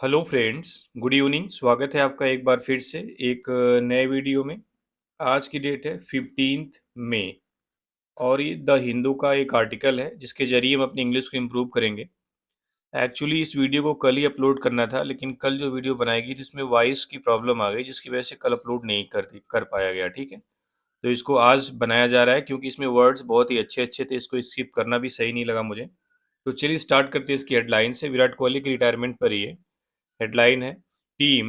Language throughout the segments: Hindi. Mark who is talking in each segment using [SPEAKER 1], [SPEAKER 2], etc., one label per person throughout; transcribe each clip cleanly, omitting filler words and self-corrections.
[SPEAKER 1] Hello friends, good evening. स्वागत है आपका एक बार फिर से एक नए वीडियो में। आज की डेट है 15th मई और ये द हिंदू का एक आर्टिकल है जिसके जरिए हम अपनी इंग्लिश को इम्प्रूव करेंगे। एक्चुअली इस वीडियो को कल ही अपलोड करना था, लेकिन कल जो वीडियो बनाएगी जिसमें वॉइस की प्रॉब्लम आ गई, जिसकी वजह से कल अपलोड नहीं कर पाया गया। ठीक है, तो इसको आज बनाया जा रहा है क्योंकि इसमें वर्ड्स बहुत ही अच्छे अच्छे थे। इसको स्किप करना भी सही नहीं लगा मुझे। तो चलिए स्टार्ट करते हैं। इसकी हेडलाइन से विराट कोहली की रिटायरमेंट पर ही है। हेडलाइन है, team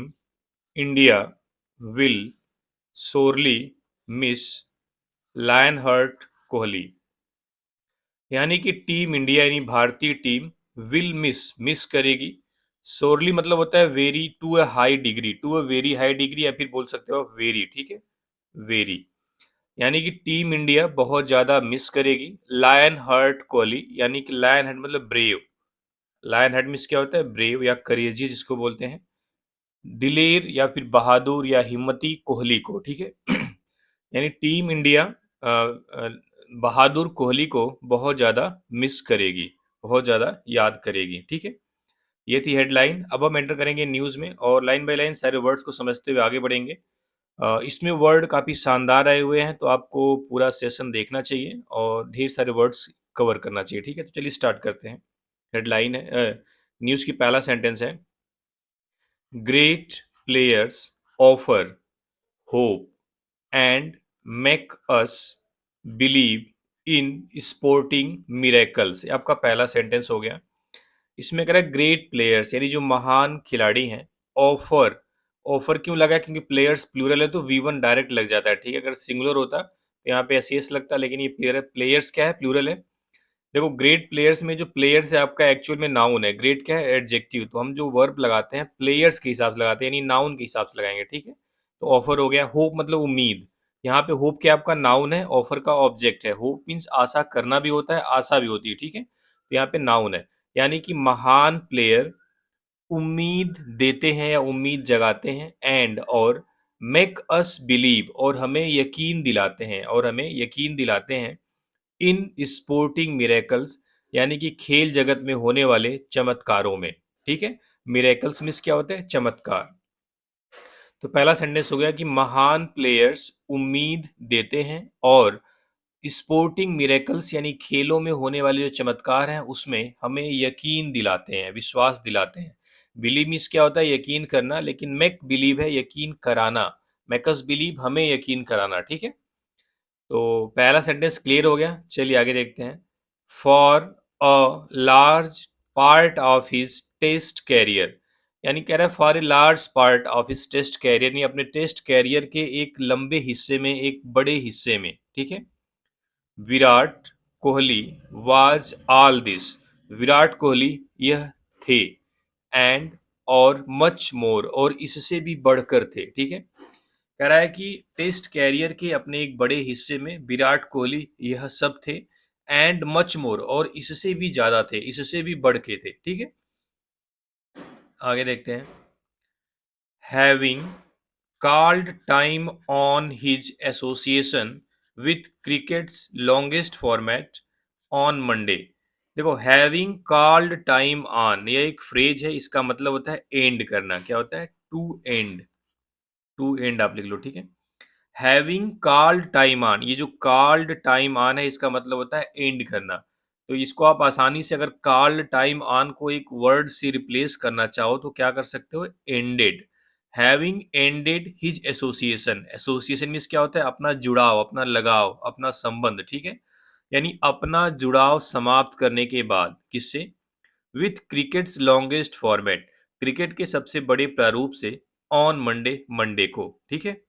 [SPEAKER 1] India will sorely miss lionheart Kohli. यानी कि टीम इंडिया यानी भारतीय टीम विल मिस करेगी। सोरली मतलब होता है very, to a high degree, to a very high degree, या फिर बोल सकते हो वेरी। ठीक है, वेरी यानी कि टीम इंडिया बहुत ज्यादा मिस करेगी लायन हार्ट कोहली। यानी कि लायन हार्ट मतलब ब्रेव। लायन हार्ट मिस क्या होता है? ब्रेव या करेजी जिसको बोलते हैं। दिलेर या फिर बहादुर या हिम्मती कोहली को। ठीक है यानी टीम इंडिया बहादुर कोहली को बहुत ज़्यादा मिस करेगी, बहुत ज़्यादा याद करेगी। ठीक है, ये थी हेडलाइन। अब हम एंटर करेंगे न्यूज़ में और लाइन बाय लाइन सारे वर्ड्स को समझते हुए आगे बढ़ेंगे। इसमें वर्ड काफ़ी शानदार आए हुए हैं, तो आपको पूरा सेशन देखना चाहिए और ढेर सारे वर्ड्स कवर करना चाहिए। ठीक है, तो चलिए स्टार्ट करते हैं। हेडलाइन है, न्यूज़ की पहला सेंटेंस है, great players offer hope and make us believe in sporting miracles. आपका पहला सेंटेंस हो गया। इसमें कह रहा है ग्रेट प्लेयर्स यानी जो महान खिलाड़ी हैं। ऑफर, ऑफर क्यों लगा? क्योंकि प्लेयर्स प्लूरल है तो V1 डायरेक्ट लग जाता है। ठीक है, अगर सिंगुलर होता तो यहाँ पे एस लगता, लेकिन ये प्लेयर है, प्लेयर्स क्या है? प्लूरल है। देखो, ग्रेट प्लेयर्स में जो प्लेयर्स है आपका एक्चुअल में नाउन है, ग्रेट क्या है? एडजेक्टिव। तो हम जो वर्ब लगाते हैं प्लेयर्स के हिसाब से लगाते हैं, यानी नाउन के हिसाब से लगाएंगे। ठीक है, तो ऑफर हो गया। होप मतलब उम्मीद। यहाँ पे होप क्या आपका नाउन है, ऑफर का ऑब्जेक्ट है। होप मीन्स आशा करना भी होता है, आशा भी होती है। ठीक है, तो यहाँ पे नाउन है। यानी कि महान प्लेयर उम्मीद देते हैं या उम्मीद जगाते हैं, एंड और मेक अस बिलीव और हमें यकीन दिलाते हैं, और हमें यकीन दिलाते हैं इन स्पोर्टिंग मिरेकल्स यानी कि खेल जगत में होने वाले चमत्कारों में। ठीक है, मिरेकल्स मीन्स क्या होते हैं? चमत्कार। तो पहला सेंटेंस हो गया कि महान प्लेयर्स उम्मीद देते हैं और स्पोर्टिंग मिरेकल्स यानी खेलों में होने वाले जो चमत्कार हैं उसमें हमें यकीन दिलाते हैं, विश्वास दिलाते हैं। बिलीव मीन्स क्या होता है? यकीन करना, लेकिन मेक बिलीव है यकीन कराना। मेकस बिलीव हमें यकीन कराना। ठीक है, तो पहला सेंटेंस क्लियर हो गया। चलिए आगे देखते हैं। For a large part of his test career, यानी कह रहा है for a large part of his test career, यानी अपने टेस्ट कैरियर के एक लंबे हिस्से में, एक बड़े हिस्से में। ठीक है, Virat Kohli was all this, Virat Kohli यह थे, एंड और मच मोर और इससे भी बढ़कर थे। ठीक है, कह रहा है कि टेस्ट कैरियर के अपने एक बड़े हिस्से में विराट कोहली यह सब थे, एंड मच मोर और इससे भी ज्यादा थे, इससे भी बढ़ के थे। ठीक है, आगे देखते हैं। Having called time on his association with cricket's longest format on Monday। देखो, हैविंग कॉल्ड टाइम ऑन ये एक फ्रेज है, इसका मतलब होता है एंड करना। क्या होता है? टू एंड, टू एंड आप लिख लो। ठीक है, हैविंग कॉल्ड टाइम ऑन, ये जो कॉल्ड टाइम ऑन है इसका मतलब होता है एंड करना। तो इसको आप आसानी से अगर कॉल्ड टाइम ऑन को एक वर्ड से रिप्लेस करना चाहो तो क्या कर सकते हो? Ended. Having ended his association, association means क्या होता है? अपना जुड़ाव, अपना लगाव, अपना संबंध। ठीक है, यानी अपना जुड़ाव समाप्त करने के बाद, किससे? With crickets longest format, cricket के सबसे बड़े प्रारूप से, ऑन मंडे, मंडे को। ठीक है,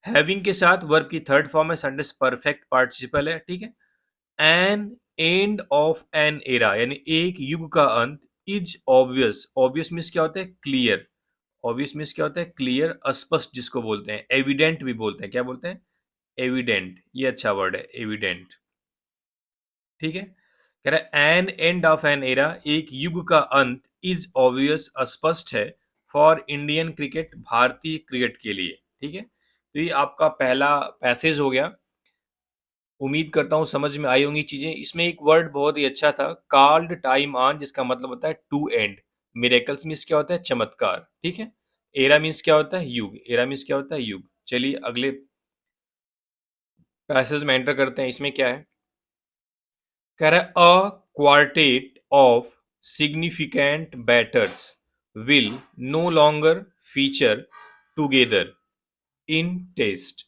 [SPEAKER 1] हैविंग के साथ वर्ब की थर्ड फॉर्म है, सेंटेंस परफेक्ट पार्टिसिपल है। ठीक है, an end of an era यानी एक युग का अंत, इज ऑब्वियस, ऑब्वियस मीन्स क्या होता है? क्लियर। ऑब्वियस मीन्स क्या होता है? क्लियर, स्पष्ट जिसको बोलते हैं। एविडेंट भी बोलते हैं। क्या बोलते हैं? एविडेंट, ये अच्छा वर्ड है, एविडेंट। ठीक है, कह रहा है an end of an era, एक युग का अंत, इज ऑब्वियस, स्पष्ट है, फॉर इंडियन क्रिकेट, भारतीय क्रिकेट के लिए। ठीक है, तो ये आपका पहला पैसेज हो गया। उम्मीद करता हूँ समझ में आई होंगी चीजें। इसमें एक वर्ड बहुत ही अच्छा था, कॉल्ड टाइम ऑन, जिसका मतलब होता है टू एंड। मिरेकल्स मीन्स क्या होता है? चमत्कार, ठीक है। एरा मीन्स क्या होता है? युग, एरा मीन्स क्या होता है? युग। चलिए अगले पैसेज में एंटर करते हैं। इसमें क्या है? कह रहा है a quartet of significant batters will no longer feature together in test.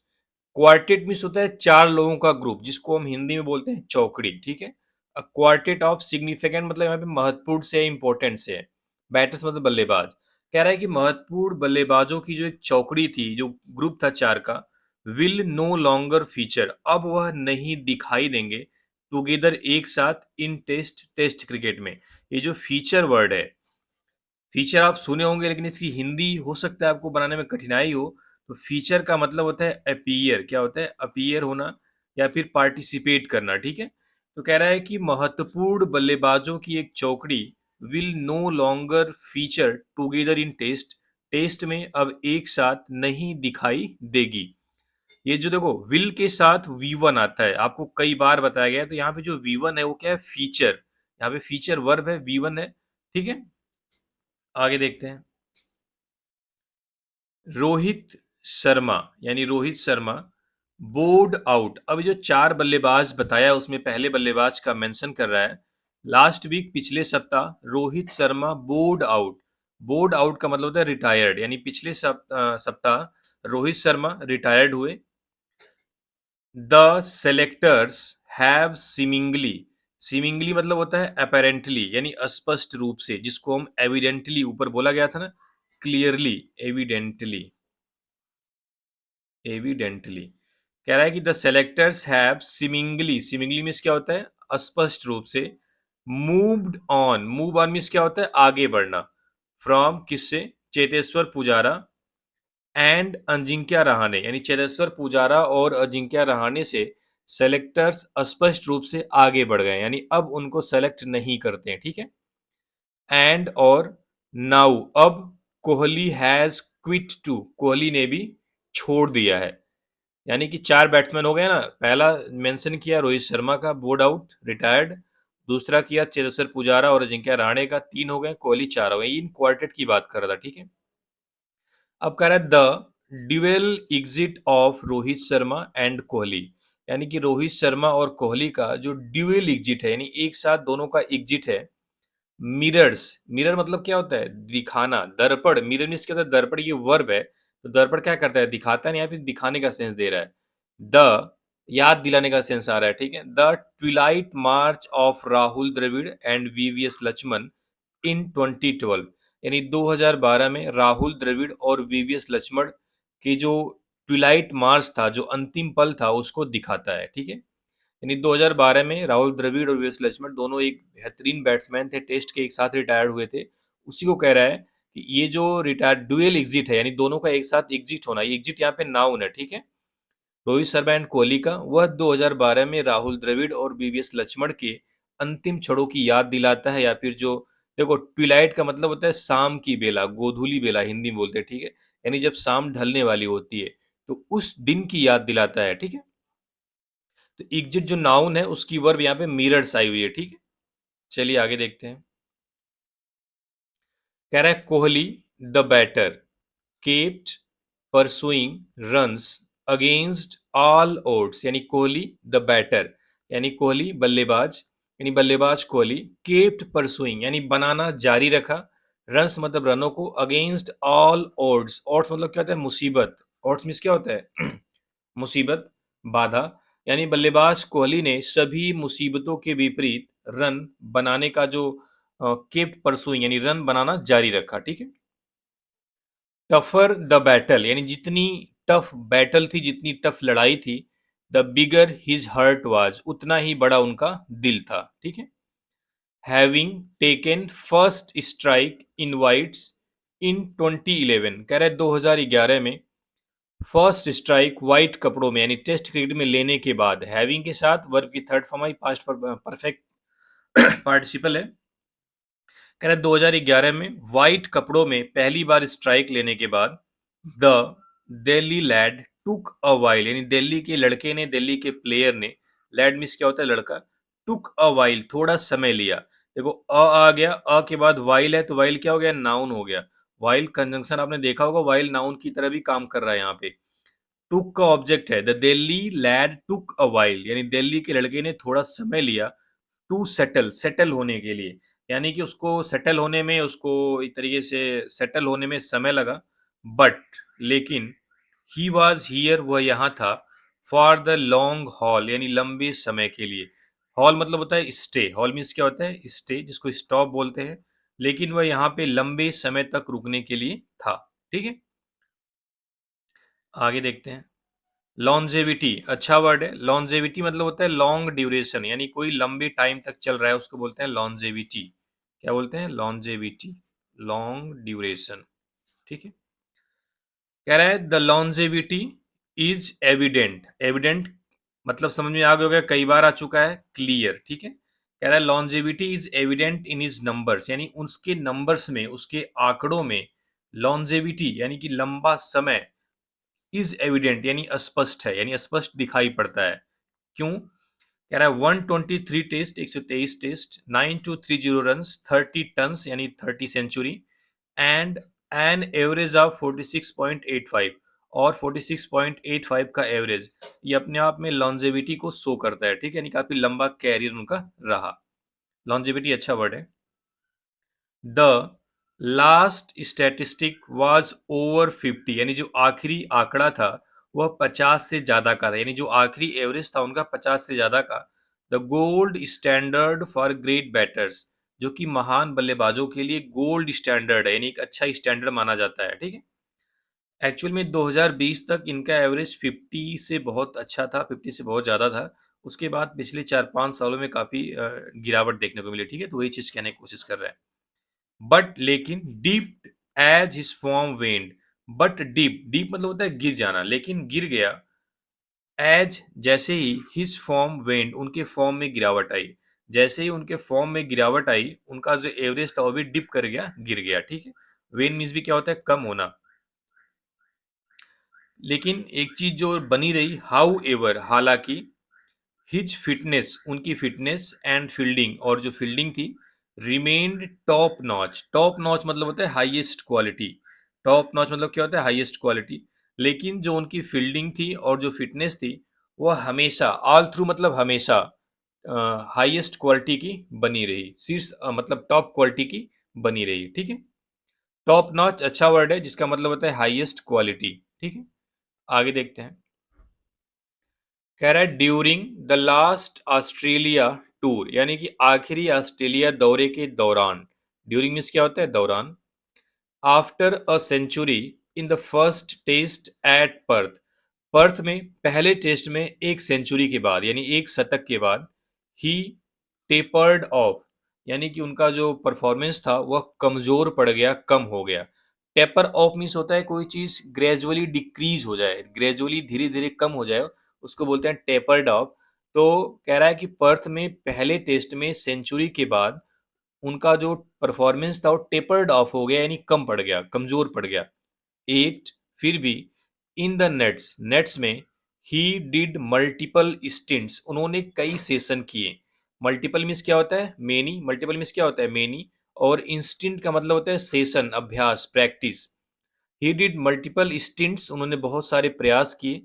[SPEAKER 1] Quartet means होता है चार लोगों का ग्रुप, जिसको हम हिंदी में बोलते हैं चौकड़ी, ठीक है। क्वार्टेट ऑफ सिग्निफिकेंट मतलब यहाँ पे महत्वपूर्ण से, इंपॉर्टेंट से है। बैटर्स मतलब बल्लेबाज। कह रहा है कि महत्वपूर्ण बल्लेबाजों की जो एक चौकड़ी थी, जो ग्रुप था चार का, विल नो लॉन्गर फीचर, अब वह नहीं दिखाई देंगे टुगेदर एक साथ इन टेस्ट, टेस्ट क्रिकेट में। ये जो फीचर वर्ड है, फीचर आप सुने होंगे लेकिन इसकी हिंदी हो सकता है आपको बनाने में कठिनाई हो। तो फीचर का मतलब होता है अपीयर, क्या होता है? अपीयर होना या फिर पार्टिसिपेट करना, ठीक है। तो कह रहा है कि महत्वपूर्ण बल्लेबाजों की एक चौकड़ी will no longer feature together in test, test में अब एक साथ नहीं दिखाई देगी। ये जो देखो विल के साथ V1 आता है, आपको कई बार बताया गया है। तो यहाँ पे जो V1 है वो क्या है? फीचर। यहाँ पे फीचर वर्ब है, V1 है, ठीक है। आगे देखते हैं। रोहित शर्मा, यानी रोहित शर्मा बोर्ड आउट। अब जो चार बल्लेबाज बताया उसमें पहले बल्लेबाज का मेंशन कर रहा है। लास्ट वीक, पिछले सप्ताह, Rohit Sharma board out. Board out का मतलब होता है रिटायर्ड, यानी पिछले सप्ताह रोहित शर्मा रिटायर्ड हुए। The selectors have seemingly, seemingly मतलब होता है अपेरेंटली, यानी स्पष्ट रूप से, जिसको हम एविडेंटली ऊपर बोला गया था ना, क्लियरली, एविडेंटली, एविडेंटली। कह रहा है कि the selectors have seemingly, seemingly means क्या होता है? स्पष्ट रूप से। Moved on, move on means क्या होता है? आगे बढ़ना। फ्रॉम किससे? चेतेश्वर पुजारा एंड अजिंक्य रहाणे, यानी चेतेश्वर पुजारा और अजिंक्य रहाणे से सेलेक्टर्स स्पष्ट रूप से आगे बढ़ गए, यानी अब उनको सेलेक्ट नहीं करते हैं, ठीक है। एंड और नाउ, अब Kohli has quit too, Kohli ने भी छोड़ दिया है। यानी कि चार बैट्समैन हो गए ना। पहला मेंशन किया रोहित शर्मा का, बोर्ड आउट, रिटायर्ड। दूसरा किया चेतेश्वर पुजारा और अजिंक्य रहाणे का, तीन हो गए। कोहली चार हो गए। इन क्वार्टेट की बात कर रहा था, ठीक है। अब कह रहा है the dual exit of Rohit Sharma and Kohli, यानी कि रोहित शर्मा और कोहली का जो ड्यूअल एग्जिट है, यानी एक साथ दोनों का एग्जिट है। मिरर्स, मिरर मतलब क्या होता है? दिखाना, दर्पण। मिरर मीन्स क्या होता है? दर्पण, ये वर्ब है। तो दर्पण क्या करता है? दिखाता है, यहाँ पे दिखाने का सेंस दे रहा है। द, याद दिलाने का सेंस आ रहा है, ठीक है। The twilight march of Rahul Dravid and VVS Laxman in 2012, यानी 2012 में राहुल द्रविड़ और वीवीएस लक्ष्मण की जो ट्विलाइट मार्च था, जो अंतिम पल था, उसको दिखाता है, ठीक है। यानी 2012 में राहुल द्रविड़ और वीवीएस लक्ष्मण दोनों एक बेहतरीन बैट्समैन थे, टेस्ट के एक साथ रिटायर्ड हुए थे। उसी को कह रहा है कि ये जो रिटायर डुएल एग्जिट है, यानी दोनों का एक साथ एग्जिट होना, ये एग्जिट यहाँ पे नाउन है, ठीक है। रोहित शर्मा एंड कोहली का, वह 2012 में राहुल द्रविड़ और वीवीएस लक्ष्मण के अंतिम क्षणों की याद दिलाता है, या फिर जो, देखो ट्विलाइट का मतलब होता है शाम की बेला, गोधूली बेला हिंदी में बोलते हैं, ठीक है। यानी जब शाम ढलने वाली होती है, तो उस दिन की याद दिलाता है, ठीक है। तो एग्जिट जो नाउन है उसकी वर्ब यहाँ पे मिरर्स आई हुई है, ठीक है। चलिए आगे देखते हैं। कह रहा है Kohli the batter kept pursuing runs against all odds, यानी कोहली द बैटर, यानी कोहली बल्लेबाज, यानी बल्लेबाज कोहली, केप्ट परसुइंग यानी बनाना जारी रखा, रन्स मतलब रनों को, अगेंस्ट ऑल ओड्स, ओड्स मतलब क्या होता है? मुसीबत। ओड्स मीन्स क्या होता है? मुसीबत, बाधा। यानी बल्लेबाज कोहली ने सभी मुसीबतों के विपरीत रन बनाने का जो केप्ट परसुइंग यानी रन बनाना जारी रखा, ठीक है। टफर द बैटल, यानी जितनी टफ बैटल थी, जितनी टफ लड़ाई थी, the bigger his heart was, उतना ही बड़ा उनका दिल था, ठीक है। Having taken first strike in whites in 2011, कह रहे 2011 में फर्स्ट स्ट्राइक व्हाइट कपड़ों में, यानी टेस्ट क्रिकेट में लेने के बाद, हैविंग के साथ वर्ब की third form I, past perfect participle है। कह रहा है 2011 में व्हाइट कपड़ों में पहली बार स्ट्राइक लेने के बाद the Delhi lad took a while, यानी दिल्ली के लड़के ने, दिल्ली के प्लेयर ने, लैड मिस क्या होता है? लड़का, टुक अ वाइल थोड़ा समय लिया। देखो आ गया, अ के बाद वाइल है तो वाइल क्या हो गया, नाउन हो गया। वाइल कंजंक्शन आपने देखा होगा, वाइल नाउन की तरह भी काम कर रहा है यहाँ पे। टुक का ऑब्जेक्ट है, the Delhi lad took a while, यानी दिल्ली के लड़के ने थोड़ा समय लिया टू सेटल, सेटल होने के लिए, यानी कि उसको सेटल होने में, उसको एक तरीके से सेटल होने में समय लगा। बट लेकिन ही वॉज हियर, वह यहाँ था, फॉर द लॉन्ग हॉल, यानी लंबे समय के लिए। हॉल मतलब होता है स्टे, हॉल मीन्स क्या होता है, स्टे, जिसको स्टॉप बोलते हैं। लेकिन वह यहाँ पे लंबे समय तक रुकने के लिए था। ठीक है, आगे देखते हैं। लॉन्जेविटी अच्छा वर्ड है। लॉन्जेविटी मतलब होता है लॉन्ग ड्यूरेशन, यानी कोई लंबे टाइम तक चल रहा है उसको बोलते हैं लॉन्जेविटी। क्या बोलते हैं, लॉन्जेविटी, लॉन्ग ड्यूरेशन। ठीक है, कह रहा है the longevity is evident, evident मतलब समझ में आ गया होगा, कई बार आ चुका है, क्लियर। ठीक है, कह रहा है longevity is evident in is numbers, यानी उसके नंबर्स में, उसके आंकड़ों में लॉन्जेविटी यानी कि लंबा समय, इज एविडेंट यानी स्पष्ट है, यानी स्पष्ट दिखाई पड़ता है। क्यों, कह रहा है 123 टेस्ट, 123 टेस्ट, 9230 रन, 30 टन यानी 30 century, and an average of 46.85, और 46.85 का एवरेज, ये अपने आप में लॉन्जेविटी को शो करता है। ठीक है, यानी काफी लंबा कैरियर उनका रहा। लॉन्जेविटी अच्छा वर्ड है। The last statistic was over 50, यानी जो आखिरी आंकड़ा था वह 50 से ज्यादा का था, यानी जो आखिरी एवरेज था उनका 50 से ज्यादा का। The gold standard for great batters, जो कि महान बल्लेबाजों के लिए गोल्ड स्टैंडर्ड है, यानी एक अच्छा स्टैंडर्ड माना जाता है। ठीक है, एक्चुअल में 2020 तक इनका एवरेज 50 से बहुत अच्छा था, 50 से बहुत ज़्यादा था। उसके बाद पिछले 4-5 सालों में काफ़ी गिरावट देखने को मिली। ठीक है, तो वही चीज़ कहने की कोशिश कर रहा है। बट लेकिन deep as his form waned, but deep, deep मतलब होता है गिर जाना, लेकिन गिर गया एज, जैसे ही हिज फॉर्म वेंड, उनके फॉर्म में गिरावट आई, जैसे ही उनके फॉर्म में गिरावट आई, उनका जो एवरेज था वो भी डिप कर गया, गिर गया। ठीक है, वेन मीन्स भी क्या होता है, कम होना। लेकिन एक चीज जो बनी रही, हाउ एवर, हालांकि, हिज फिटनेस, उनकी फिटनेस, एंड फील्डिंग, और जो फील्डिंग थी, remained top notch, top notch मतलब होता है हाईएस्ट क्वालिटी, टॉप नॉच मतलब क्या होता है, हाईएस्ट क्वालिटी। लेकिन जो उनकी फील्डिंग थी और जो फिटनेस थी, वह हमेशा, ऑल थ्रू मतलब हमेशा हाईएस्ट क्वालिटी की बनी रही, शीर्ष मतलब टॉप क्वालिटी की बनी रही। ठीक है, टॉप नॉच अच्छा वर्ड है जिसका मतलब होता है हाईएस्ट क्वालिटी। ठीक है, आगे देखते हैं। कह रहा है during the last Australia tour, यानी कि आखिरी ऑस्ट्रेलिया दौरे के दौरान, ड्यूरिंग मीन्स क्या होता है, दौरान। After a century in the first test at Perth, Perth में पहले टेस्ट में एक सेंचुरी के बाद, यानी एक शतक के बाद, ही टेपर्ड ऑफ, यानी कि उनका जो परफॉर्मेंस था वह कमजोर पड़ गया, कम हो गया। टेपर ऑफ मीन्स होता है कोई चीज ग्रेजुअली डिक्रीज हो जाए, ग्रेजुअली धीरे धीरे कम हो जाए, उसको बोलते हैं टेपर्ड ऑफ। तो कह रहा है कि पर्थ में पहले टेस्ट में सेंचुरी के बाद उनका जो परफॉर्मेंस था वो टेपर्ड ऑफ हो गया, यानी कम पड़ गया, कमजोर पड़ गया। एट, फिर भी, इन द नेट्स, नेट्स में, ही डिड मल्टीपल स्टिंट्स, उन्होंने कई सेशन किए। मल्टीपल मीन्स क्या होता है, मेनी, मल्टीपल मीन्स क्या होता है, मेनी, और इंस्टिंट का मतलब होता है सेशन, अभ्यास, practice. He did multiple stints, उन्होंने बहुत सारे प्रयास किए।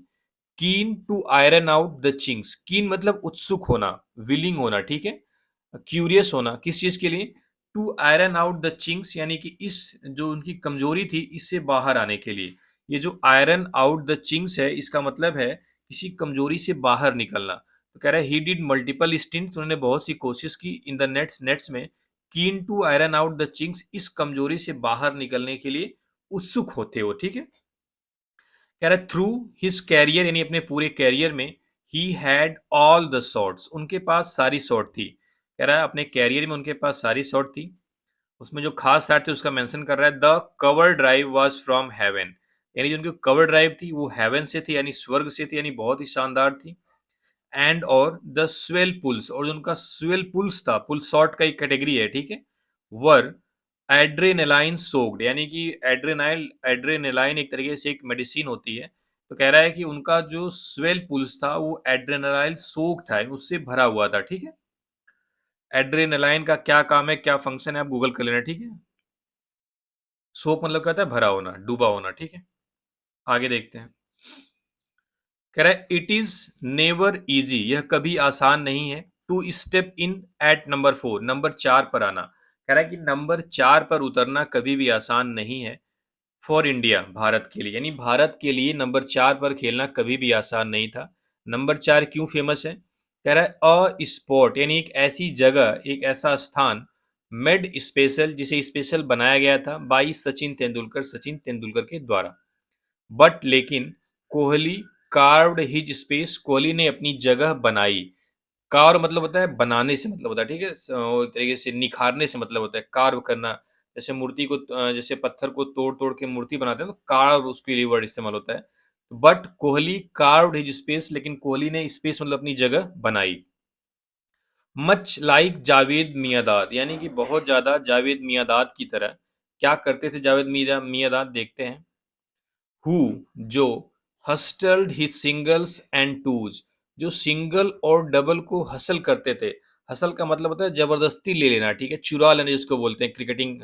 [SPEAKER 1] Keen to iron out the chinks, keen मतलब उत्सुक होना, विलिंग होना। ठीक है, क्यूरियस होना, किस चीज के लिए, to iron out the chinks, यानी कि इस जो उनकी कमजोरी थी इससे बाहर आने के लिए। ये जो आयरन आउट द चिंग्स है, इसका मतलब है किसी कमजोरी से बाहर निकलना। तो कह रहा है ही डिड मल्टीपल स्टिंट्स, उन्होंने बहुत सी कोशिश की, इन द नेट्स, नेट्स में, keen to iron out the chinks, इस कमजोरी से बाहर निकलने के लिए उत्सुक होते हो। ठीक है, कह रहा है थ्रू हिज कैरियर, यानी अपने पूरे कैरियर में, he had all the shots, उनके पास सारी शॉट थी। कह रहा है अपने कैरियर में उनके पास सारी शॉट थी। उसमें जो खास शॉट थी उसका मेंशन कर रहा है, the cover drive was from heaven, यानी जो उनकी कवर ड्राइव थी वो हेवन से थी, यानी स्वर्ग से थी, यानी बहुत ही शानदार थी। एंड और द स्वेल पुल्स, और जो उनका स्वेल पुल्स था, पुल शॉट का एक कैटेगरी है। ठीक है, वर एड्रेनालाइन सोक्ड, यानी कि एड्रेनाइल, एड्रेनालाइन एक तरीके से एक मेडिसिन होती है। तो कह रहा है कि उनका जो स्वेल पुल्स था वो एड्रेनालाइन सोक था, उससे भरा हुआ था। ठीक है, एड्रेनालाइन का क्या काम है, क्या फंक्शन है, आप गूगल कर लेना, ठीक है। सोक मतलब क्या होता है, भरा होना, डूबा होना, ठीक है। आगे देखते हैं। कह रहा है इट इज नेवर इजी, यह कभी आसान नहीं है, to step in at number 4, number 4 पर आना। कह रहा है कि नंबर 4 पर उतरना कभी भी आसान नहीं है फॉर इंडिया, भारत के लिए, यानी भारत के लिए नंबर 4 पर खेलना कभी भी आसान नहीं था। नंबर 4 क्यों फेमस है? कह रहा है अ स्पॉट, यानी एक ऐसी जगह, एक ऐसा स्थान, मेड स्पेशल, जिसे स्पेशल बनाया गया था बाई सचिन तेंदुलकर, सचिन तेंदुलकर के द्वारा। बट लेकिन Kohli carved his space, Kohli ने अपनी जगह बनाई। कार्व मतलब होता है बनाने से मतलब होता है, ठीक है। एक तरीके से निखारने से मतलब होता है कार्व करना। जैसे मूर्ति को जैसे पत्थर को तोड़ तोड़ के मूर्ति बनाते हैं तो कार्व उसके लिए वर्ड इस्तेमाल होता है। But Kohli carved his space, लेकिन कोहली ने स्पेस मतलब अपनी जगह बनाई। मच लाइक जावेद मियांदाद, यानी कि बहुत ज्यादा जावेद मियांदाद की तरह। क्या करते थे जावेद मियांदाद, देखते हैं। हु, जो हस्टल्ड हिज सिंगल्स एंड टूज, जो सिंगल और डबल को हसल करते थे। हसल का मतलब होता है जबरदस्ती ले लेना, ठीक है, चुरा लेना जिसको बोलते हैं क्रिकेटिंग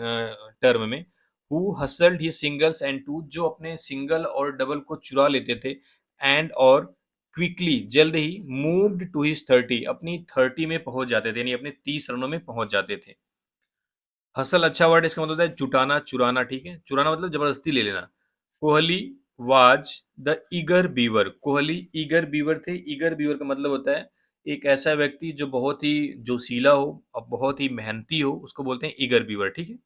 [SPEAKER 1] टर्म में। Who hustled his singles and twos, जो अपने सिंगल और डबल को चुरा लेते थे। एंड और क्विकली, जल्द ही, मूव्ड टू हिज 30, अपनी 30 में पहुंच जाते थे, यानी अपने 30 रनों में पहुंच जाते थे। हसल अच्छा वर्ड, इसका मतलब होता है जुटाना, चुराना, ठीक है। चुराना मतलब जबरदस्ती ले लेना। Kohli was the eager beaver, Kohli eager beaver थे। ईगर बीवर का मतलब होता है एक ऐसा व्यक्ति जो बहुत ही जोशीला हो और बहुत ही मेहनती हो, उसको बोलते हैं ईगर बीवर, ठीक है।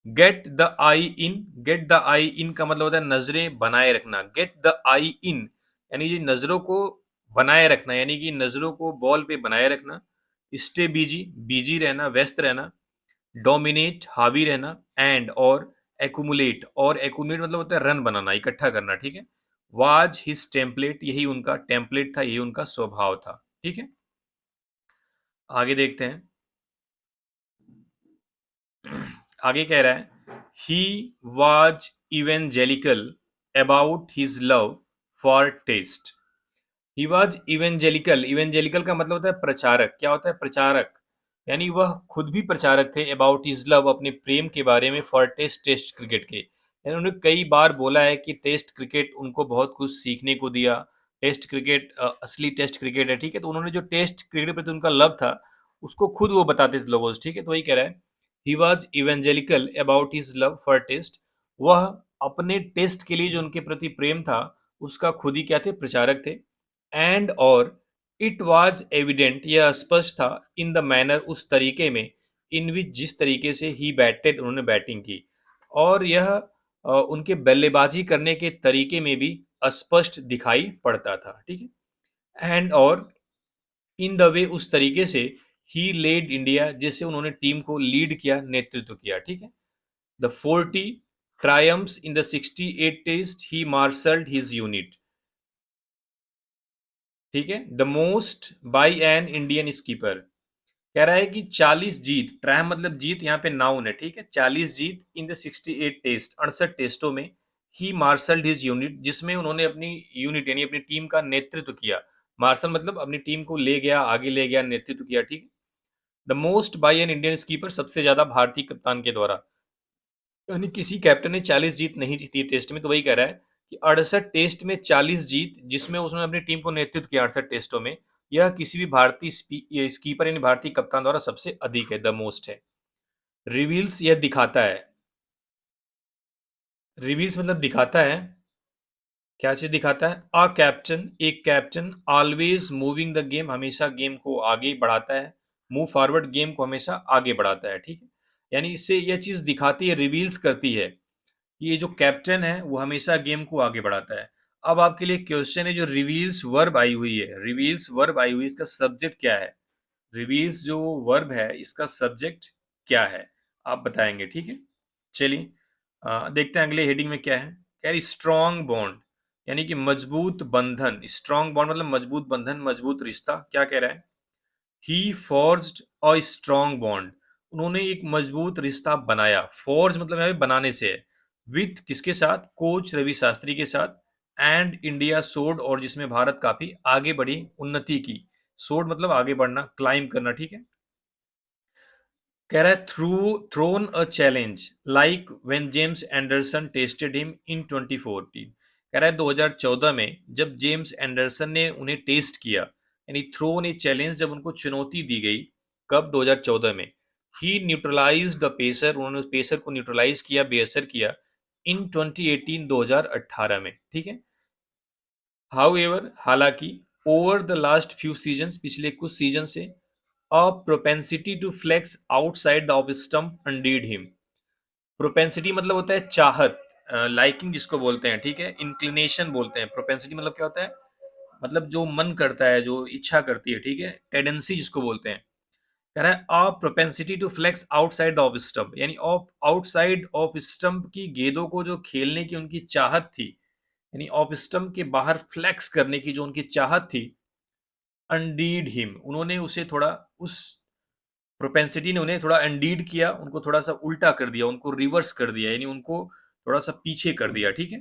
[SPEAKER 1] Get the eye in, get the eye in का मतलब होता है नजरें बनाए रखना। गेट द आई इन यानी ये नजरों को बनाए रखना, यानी कि नजरों को बॉल पे बनाए रखना। स्टे बिजी, बिजी रहना, व्यस्त रहना। डोमिनेट, हावी रहना। एंड और एकुमुलेट, और एकुमुलेट मतलब होता है रन बनाना, इकट्ठा करना, ठीक है। वाज हिज टेम्पलेट, यही उनका टेम्पलेट था, यही उनका स्वभाव था, ठीक है। आगे देखते हैं। आगे कह रहा है he was evangelical about his love for test. He was evangelical, evangelical का मतलब होता है प्रचारक। क्या होता है? प्रचारक। यानी वह खुद भी प्रचारक थे अबाउट हिज लव, अपने प्रेम के बारे में, फॉर टेस्ट, टेस्ट क्रिकेट के। यानी उन्होंने कई बार बोला है कि टेस्ट क्रिकेट उनको बहुत कुछ सीखने को दिया। टेस्ट क्रिकेट असली टेस्ट क्रिकेट है, ठीक है। तो उन्होंने जो टेस्ट क्रिकेट पे तो उनका लव था, उसको खुद वो बताते थे लोगों से, ठीक है। तो वही कह रहा है he was evangelical about his love for test. वह अपने टेस्ट के लिए जो उनके प्रति प्रेम था, उसका खुद ही क्या थे? प्रचारक थे। एंड और इट वॉज एविडेंट, यह स्पष्ट था, इन द मैनर, उस तरीके में, इन विच, जिस तरीके से ही बैटेड, उन्होंने बैटिंग की। और यह उनके बल्लेबाजी करने के तरीके में भी स्पष्ट दिखाई पड़ता था, ठीक है। एंड और इन द वे, उस तरीके से, ही लेड इंडिया, जैसे उन्होंने टीम को लीड किया, नेतृत्व किया, ठीक है। The 40 triumphs in the 68 test, he marshalled his unit, ठीक है। The most by an Indian skipper, कह रहा है कि 40 जीत, ट्रायम मतलब जीत, यहाँ पे नाउन है, ठीक है। 40 जीत इन द 68 टेस्ट, 68 टेस्टों में। ही मार्शल्ड हिज यूनिट, जिसमें उन्होंने अपनी यूनिट यानी अपनी टीम का नेतृत्व किया। मार्शल मतलब अपनी टीम को ले गया, आगे ले गया, नेतृत्व किया, ठीक है। The most by an Indian skipper, सबसे ज्यादा भारतीय कप्तान के द्वारा, यानी किसी कैप्टन ने 40 जीत नहीं जीती टेस्ट में। तो वही कह रहा है कि 68 टेस्ट में 40 जीत, जिसमें उसने अपनी टीम को नेतृत्व किया 68 टेस्टों में, यह किसी भी भारतीय स्कीपर यानी भारतीय कप्तान द्वारा सबसे अधिक है, द मोस्ट है। रिवील्स, यह दिखाता है। रिवील्स मतलब दिखाता है। क्या चीज दिखाता है? अ कैप्टन, एक captain, always moving the game, हमेशा गेम को आगे बढ़ाता है। मूव फॉरवर्ड, गेम को हमेशा आगे बढ़ाता है, ठीक है। यानी इससे यह चीज दिखाती है, रिवील्स करती है कि ये जो कैप्टन है वो हमेशा गेम को आगे बढ़ाता है। अब आपके लिए क्वेश्चन है, जो रिवील्स वर्ब आई हुई है, रिवील्स वर्ब आई हुई है, इसका सब्जेक्ट क्या है? रिवील्स जो वर्ब है, इसका सब्जेक्ट क्या है? आप बताएंगे, ठीक है। चलिए देखते हैं अगले हेडिंग में क्या है। कह रही स्ट्रॉन्ग बॉन्ड, यानी कि मजबूत बंधन। स्ट्रॉन्ग बॉन्ड मतलब मजबूत बंधन, मजबूत रिश्ता। क्या कह रहा है? ही फॉर्ज्ड अ स्ट्रॉन्ग बॉन्ड, उन्होंने एक मजबूत रिश्ता बनाया। फॉर्ज मतलब यहाँ पे बनाने से है। विथ, किसके साथ? कोच रवि शास्त्री के साथ। एंड इंडिया सोड, और जिसमें भारत काफी आगे बढ़ी, उन्नति की। सोड मतलब आगे बढ़ना, क्लाइम करना, ठीक है। कह रहा है thrown a challenge like when James Anderson tested him in 2014। कह रहा है 2014 में जब जेम्स एंडरसन ने उन्हें टेस्ट किया, यानी थ्रोन ए चैलेंज, जब उनको चुनौती दी गई। कब? 2014 में। ही न्यूट्रलाइज द पेसर, उन्होंने उस पेसर को न्यूट्रलाइज किया, बेअसर किया इन 2018, 2018 में। ठीक है। हाउएवर, हालांकि, over the last few seasons, पिछले कुछ सीजन से, a propensity to flex outside the off stump undid him. Propensity मतलब होता है चाहत, लाइकिंग जिसको बोलते हैं, ठीक है, इंक्लिनेशन बोलते हैं। प्रोपेंसिटी मतलब क्या होता है? मतलब जो मन करता है, जो इच्छा करती है, ठीक है, टेंडेंसी जिसको बोलते हैं। कह रहा है a propensity to flex outside the off stump, यानी ऑफ आउटसाइड ऑफ स्टंप की गेंदों को जो खेलने की उनकी चाहत थी, यानी ऑफ स्टंप के बाहर फ्लेक्स करने की जो उनकी चाहत थी, अनडीड हिम, उन्होंने उसे थोड़ा, उस प्रोपेंसिटी ने उन्हें थोड़ा अनडीड किया, उनको थोड़ा सा उल्टा कर दिया, उनको रिवर्स कर दिया, यानी उनको थोड़ा सा पीछे कर दिया। ठीक है।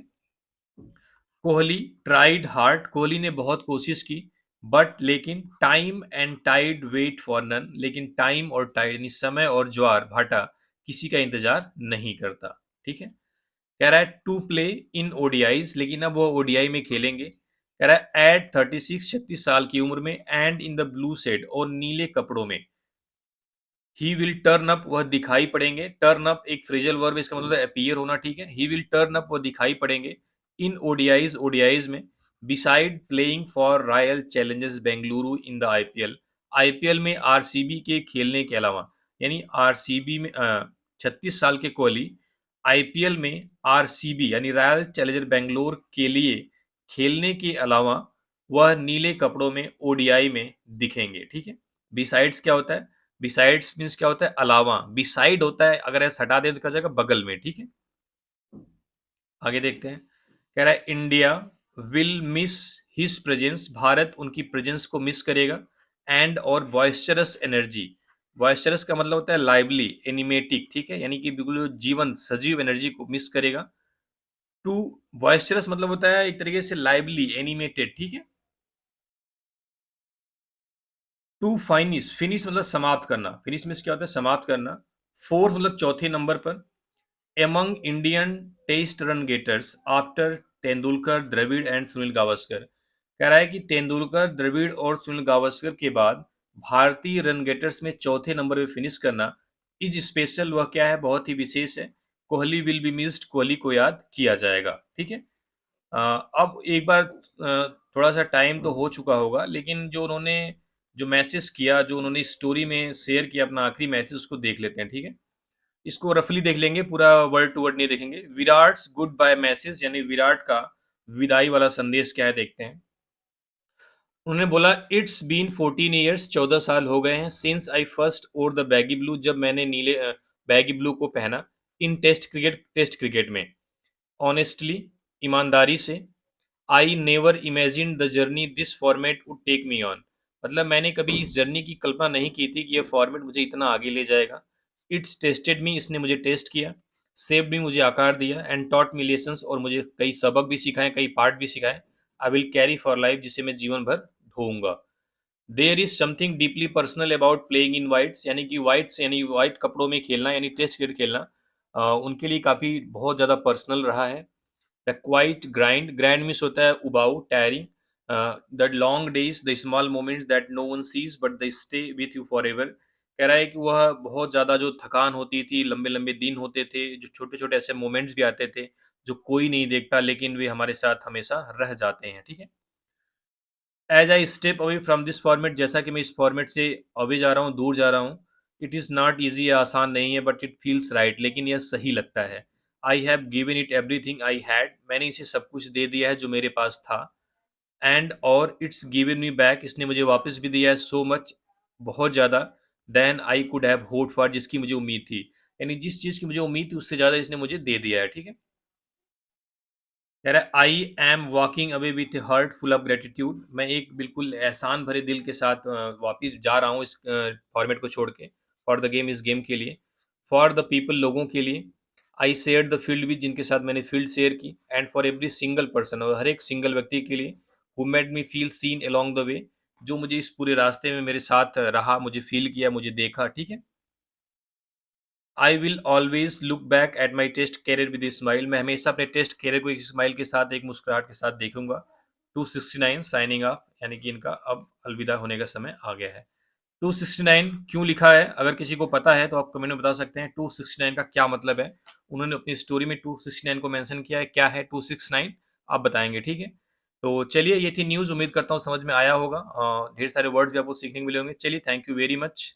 [SPEAKER 1] कोहली ट्राइड हार्ड, कोहली ने बहुत कोशिश की, बट लेकिन time and tide wait for none, लेकिन टाइम और टाइड यानी समय और ज्वार भाटा किसी का इंतजार नहीं करता। ठीक है। कह रहा है टू प्ले इन ओडीआईज, लेकिन अब वो ओडीआई में खेलेंगे। कह रहा है एट 36, 36 साल की उम्र में, and in the blue said, और नीले कपड़ों में। ही विल टर्न अप, वह दिखाई पड़ेंगे। टर्न अप एक फ्रेजल वर्ब, इसका मतलब अपीयर होना। ठीक है। ही विल टर्न अप, वह दिखाई पड़ेंगे इन ओडीआईज, ओडीआईज में, beside playing for royal Challengers Bengaluru in the IPL, IPL में आरसीबी के खेलने के अलावा, यानी आरसीबी में 36 साल के कोहली आईपीएल में आरसीबी यानी रॉयल चैलेंजर बेंगलोर के लिए खेलने के अलावा वह नीले कपड़ों में ओडीआई में दिखेंगे। ठीक है। बिसाइड्स क्या होता है? बिसाइड्स मीन्स क्या होता है? अलावा। बिसाइड होता है, अगर ऐसा हटा दें तो क्या हो जाएगा? बगल में। ठीक है। आगे देखते हैं। कह रहा है India will miss his presence, Bharat उनकी प्रेजेंस को मिस करेगा। एंड और बॉइस्चरस एनर्जी, बॉइस्चरस का मतलब होता है लाइवली, एनिमेटिक, ठीक है, यानी कि बिल्कुल जीवन, सजीव एनर्जी को मिस करेगा। टू बॉइस्चरस मतलब होता है एक तरीके से लाइवली, एनिमेटेड, ठीक है। टू फाइनिश, फिनिश मतलब समाप्त करना, फिनिश मीन्स क्या होता है? समाप्त करना। फोर्थ मतलब चौथे नंबर पर। Among Indian test run getters after Tendulkar, Dravid and Sunil Gavaskar. कह रहा है कि तेंदुलकर, द्रविड़ और सुनील गावस्कर के बाद भारतीय रन गेटर्स में चौथे नंबर पे फिनिश करना इज स्पेशल, वह क्या है? बहुत ही विशेष है। Kohli will be missed, Kohli को याद किया जाएगा। ठीक है। अब एक बार थोड़ा सा टाइम तो हो चुका होगा, लेकिन जो उन्होंने जो मैसेज किया, जो उन्होंने स्टोरी में शेयर किया अपना आखिरी मैसेज, उसको देख लेते हैं। ठीक है। इसको रफली देख लेंगे, पूरा वर्ड टू वर्ड नहीं देखेंगे। विराट्स गुड बाय मैसेज, यानी विराट का विदाई वाला संदेश क्या है, देखते हैं। उन्होंने बोला इट्स बीन 14 ईयर्स, 14 साल हो गए हैं, since I first wore the baggy blue, जब मैंने नीले बैगी ब्लू को पहना। In test cricket, test cricket में। ऑनेस्टली, ईमानदारी से। I never imagine the journey this format would take me on, मतलब मैंने कभी इस जर्नी की कल्पना नहीं की थी कि यह फॉर्मेट मुझे इतना आगे ले जाएगा। इट्स टेस्टेड मी, इसने मुझे टेस्ट किया। सेव्ड मी, मुझे आकार दिया। एंड टॉट मी लेसन्स, और मुझे कई सबक भी सिखाए, कई पार्ट भी सिखाए। I will carry for life, जिसे मैं जीवन भर ढोऊंगा। There is something deeply personal about playing in whites, यानी कि वाइट्स यानी वाइट कपड़ों में खेलना, यानी टेस्ट क्रिकेट खेलना उनके लिए काफ़ी बहुत ज़्यादा पर्सनल रहा है। The quiet grind, grind means होता है उबाऊ, tiring. The long days, the small moments that no one sees but they stay with you forever. कह रहा है कि वह बहुत ज़्यादा जो थकान होती थी, लंबे लंबे दिन होते थे, जो छोटे छोटे ऐसे मोमेंट्स भी आते थे जो कोई नहीं देखता, लेकिन वे हमारे साथ हमेशा रह जाते हैं। ठीक है। As I step away from this format, जैसा कि मैं इस फॉर्मेट से अवे जा रहा हूँ, दूर जा रहा हूँ। इट इज़ नॉट ईजी, आसान नहीं है, बट इट फील्स राइट, लेकिन यह सही लगता है। I have given it everything I had, मैंने इसे सब कुछ दे दिया है जो मेरे पास था। एंड और इट्स गिवन मी बैक, इसने मुझे वापस भी दिया है, सो मच, बहुत ज़्यादा। Than I could have hoped for, जिसकी मुझे उम्मीद थी, यानी जिस चीज़ की मुझे उम्मीद थी उससे ज़्यादा इसने मुझे दे दिया है। ठीक है। कह रहा है I am walking away with heart full of gratitude, मैं एक बिल्कुल एहसान भरे दिल के साथ वापिस जा रहा हूँ इस फॉर्मेट को छोड़ के। फॉर द गेम, इस गेम के लिए। फॉर द पीपल, लोगों के लिए। I share the field with, जिनके साथ मैंने फील्ड शेयर की। And for every single person, और हर एक सिंगल व्यक्ति के लिए। Who made me feel seen along the way, जो मुझे इस पूरे रास्ते में मेरे साथ रहा, मुझे फील किया, मुझे देखा। ठीक है। I will always look back at my test career with smile. मैं हमेशा अपने टेस्ट कैरियर को एक स्माइल के साथ, एक मुस्कुराहट के साथ देखूंगा। 269 साइनिंग ऑफ, यानी कि इनका अब अलविदा होने का समय आ गया है। 269 क्यों लिखा है, अगर किसी को पता है तो आप कमेंट में बता सकते हैं 269 का क्या मतलब है। उन्होंने अपनी स्टोरी में 269 को मेंशन किया है, क्या है 269 आप बताएंगे, ठीक है। तो चलिए, ये थी न्यूज़। उम्मीद करता हूँ समझ में आया होगा। ढेर सारे वर्ड्स भी आपको सीखने को मिले होंगे। चलिए, थैंक यू वेरी मच।